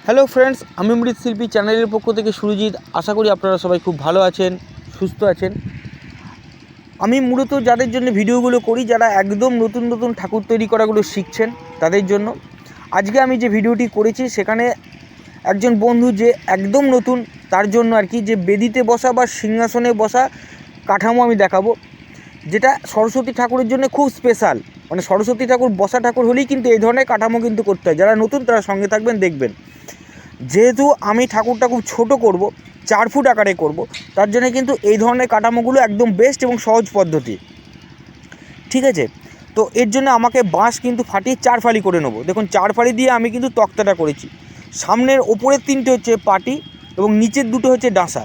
Hello friends, আমি মৃৎশিল্পী চ্যানেলের পক্ষ থেকে সুরজিৎ। আশা করি আপনারা সবাই খুব ভালো আছেন, সুস্থ আছেন। আমি মূলত যাদের জন্য ভিডিওগুলো করি, যারা একদম নতুন নতুন ঠাকুর তৈরি করাগুলো শিখছেন তাদের জন্য। আজকে আমি যে ভিডিওটি করেছি সেখানে একজন বন্ধু যে একদম নতুন, তার জন্য আর কি, যে বেদিতে বসা বা সিংহাসনে বসা কাঠামো আমি দেখাবো, যেটা সরস্বতী ঠাকুরের জন্য খুব স্পেশাল। মানে সরস্বতী ঠাকুর বসা ঠাকুর হলেই কিন্তু এই ধরনের কাঠামো কিন্তু করতে হয়। যারা নতুন তারা সঙ্গে থাকবেন, দেখবেন। যেহেতু আমি ঠাকুরটা খুব ছোট করব, 4 ফুট আকারে করব, তার জন্য কিন্তু এই ধরনের কাঠামোগুলো একদম বেস্ট এবং সহজ পদ্ধতি। ঠিক আছে, তো এর জন্য আমাকে বাঁশ কিন্তু ফাটিয়ে 4 ফালি করে নেবো। দেখুন 4 ফালি দিয়ে আমি কিন্তু তক্তাটা করেছি। সামনের ওপরের 3টে হচ্ছে পাটি এবং নিচের 2টো হচ্ছে ডাঁসা।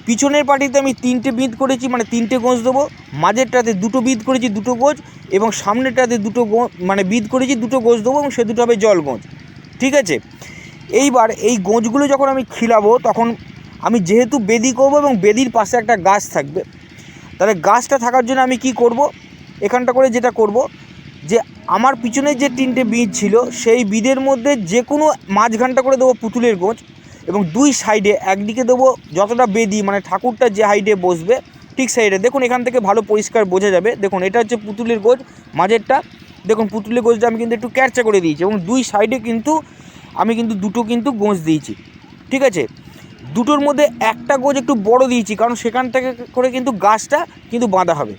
পিছনের পাটিতে আমি 3টে বিঁধ করেছি, মানে 3টে গোঁজ দেবো। মাঝেরটাতে 2টো বিঁধ করেছি, 2টো গোঁজ, এবং সামনেরটাতে 2টো মানে বিঁধ করেছি, 2টো গোঁজ দেবো, এবং সে 2টো হবে জল গোঁজ। ঠিক আছে, এইবার এই গোঁজগুলো যখন আমি খিলাবো, তখন আমি যেহেতু বেদি করব এবং বেদির পাশে একটা গাছ থাকবে, তাহলে গাছটা থাকার জন্য আমি কি করব, এখানটা করে যেটা করব, যে আমার পিছনে যে 3টে বিঁধ ছিল সেই বিঁধের মধ্যে যে কোনো মাঝখানটা করে দেবো পুতুলের গোঁজ, এবং 2 সাইডে একদিকে দেবো যতটা বেদি, মানে ঠাকুরটা যে হাইটে বসবে ঠিক সাইডে। দেখুন এখান থেকে ভালো পরিষ্কার বোঝা যাবে। দেখুন এটা হচ্ছে পুতুলের গোঁজ, মাঝেরটা। দেখুন পুতুলের গোঁজটা আমি কিন্তু একটু ক্যারচা করে দিয়েছি, এবং 2 সাইডে কিন্তু আমি কিন্তু 2টো কিন্তু গোঁজ দিয়েছি। ঠিক আছে, 2টোর মধ্যে একটা গোঁজ একটু বড় দিয়েছি, কারণ সেখান থেকে করে কিন্তু গাছটা কিন্তু বাঁধা হবে।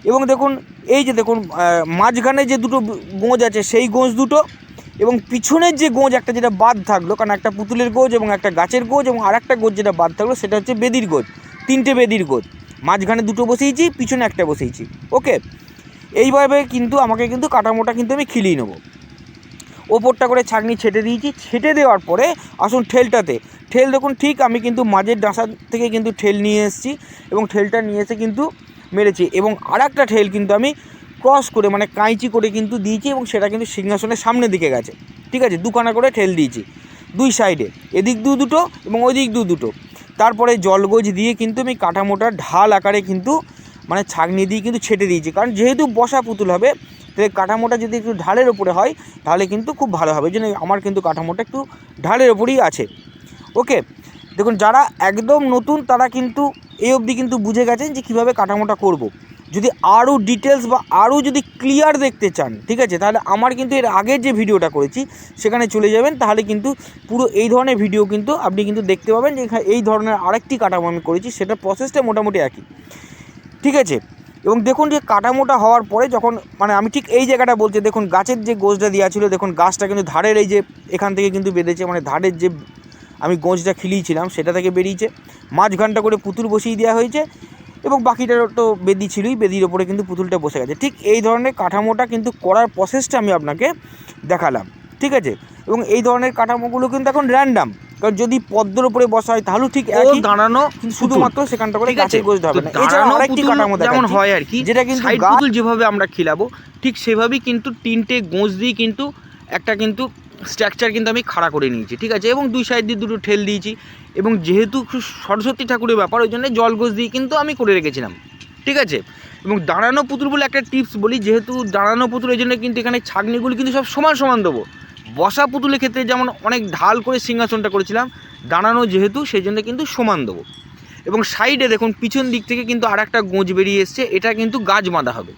এবং দেখুন এই যে দেখুন মাঝখানে যে 2টো গোঁজ আছে সেই গোঁজ 2টো, এবং পিছনের যে গোঁজ একটা যেটা বাদ থাকলো, কারণ একটা পুতুলের গোঁজ এবং একটা গাছের গোঁজ এবং আরেকটা গোঁজ যেটা বাদ থাকলো সেটা হচ্ছে বেদির গোঁজ। 3টে বেদির গোঁজ, মাঝখানে 2টো বসিয়েছি, পিছনে একটা বসিয়েছি। ওকে, এইভাবে কিন্তু আমাকে কিন্তু কাঠামোটা কিন্তু আমি খিলিয়ে নেবো। ওপরটা করে ছাঁকনি ছেটে দিয়েছি। ছেটে দেওয়ার পরে আসুন ঠেলটাতে। ঠেল দেখুন ঠিক আমি কিন্তু মাঝের ডাঁসা থেকে কিন্তু ঠেল নিয়ে এসেছি, এবং ঠেলটা নিয়ে এসে কিন্তু মেরেছি, এবং আরেকটা ঠেল কিন্তু আমি ক্রস করে মানে কাঁচি করে কিন্তু দিয়েছি, এবং সেটা কিন্তু সিংহাসনের সামনের দিকে গেছে। ঠিক আছে, 2খানা করে ঠেল দিয়েছি 2 সাইডে, এদিক 2 এবং ওই দিক 2 তারপরে জলগোজ দিয়ে কিন্তু আমি কাঠামোটা ঢাল আকারে কিন্তু মানে ছাঁকনি দিয়ে কিন্তু ছেটে দিয়েছি, কারণ যেহেতু বসা পুতুল হবে, তাই কাঠামোটা যদি একটু ঢালের ওপরে হয় তাহলে কিন্তু খুব ভালো হবে। এই জন্য আমার কিন্তু কাঠামোটা একটু ঢালের ওপরেই আছে। ওকে, দেখুন যারা একদম নতুন তারা কিন্তু এই অবধি কিন্তু বুঝে গেছেন যে কীভাবে কাঠামোটা করব। যদি আরও ডিটেলস বা আরও যদি ক্লিয়ার দেখতে চান, ঠিক আছে, তাহলে আমার কিন্তু এর আগের যে ভিডিওটা করেছি সেখানে চলে যাবেন, তাহলে কিন্তু পুরো এই ধরনের ভিডিও কিন্তু আপনি কিন্তু দেখতে পাবেন, যে এই ধরনের আরেকটি কাঠামো আমি করেছি, সেটা প্রসেসটা মোটামুটি একই। ঠিক আছে, এবং দেখুন যে কাঠামোটা হওয়ার পরে যখন মানে আমি ঠিক এই জায়গাটা বলছি, দেখুন গাছের যে গোঁজটা দেওয়া ছিল, দেখুন গাছটা কিন্তু ধারের এই যে এখান থেকে কিন্তু বেরিয়েছে, মানে ধারের যে আমি গোঁজটা খিলিয়েছিলাম সেটা থেকে বেরিয়েছে। মাঝখানটা করে পুতুল বসিয়ে দেওয়া হয়েছে, এবং বাকিটা তো বেদি ছিলই, বেদির ওপরে কিন্তু পুতুলটা বসে গেছে। ঠিক এই ধরনের কাঠামোটা কিন্তু করার প্রসেসটা আমি আপনাকে দেখালাম। ঠিক আছে, এবং এই ধরনের কাঠামোগুলো কিন্তু এখন র্যান্ডাম, কারণ যদি পদ্মের উপরে বসা হয় তাহলেও ঠিক একই দাঁড়ানো, কিন্তু শুধুমাত্র সেখানটা করে গাছের গোঁজ হবে না। এছাড়া আরেকটি কাঠামো যেমন হয় আর কি, যেটা কিন্তু সাইড পুতুল যেভাবে আমরা খিলাবো ঠিক সেভাবেই কিন্তু 3টে গোঁজ দিয়ে কিন্তু একটা কিন্তু স্ট্রাকচার কিন্তু আমি খাড়া করে নিয়েছি। ঠিক আছে, এবং 2 সাইড দিয়ে 2টো ঠেল দিয়েছি, এবং যেহেতু সরস্বতী ঠাকুরের ব্যাপার ওই জন্য জল গোঁজ দিয়ে কিন্তু আমি করে রেখেছিলাম। ঠিক আছে, এবং দাঁড়ানো পুতুল বলে একটা টিপস বলি, যেহেতু দাঁড়ানো পুতুল এই জন্য কিন্তু এখানে ছাঁকনিগুলি কিন্তু সব সমান সমান দেবো। বসা পুতুলের ক্ষেত্রে যেমন অনেক ঢাল করে সিংহাসনটা করেছিলাম, দাঁড়ানো যেহেতু সেই জন্য কিন্তু সমান দেবো। এবং সাইডে দেখুন পিছন দিক থেকে কিন্তু আর একটা গোঁজ বেরিয়ে এসছে, এটা কিন্তু গাছ বাঁধা হবে।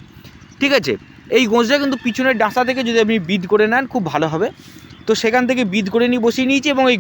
ঠিক আছে, এই গোঁজটা কিন্তু পিছনের ডাঁসা থেকে যদি আপনি বিঁধ করে নেন খুব ভালো হবে। তো সেখান থেকে বিঁধ করে নিয়ে বসিয়ে নিয়েছি, এবং এই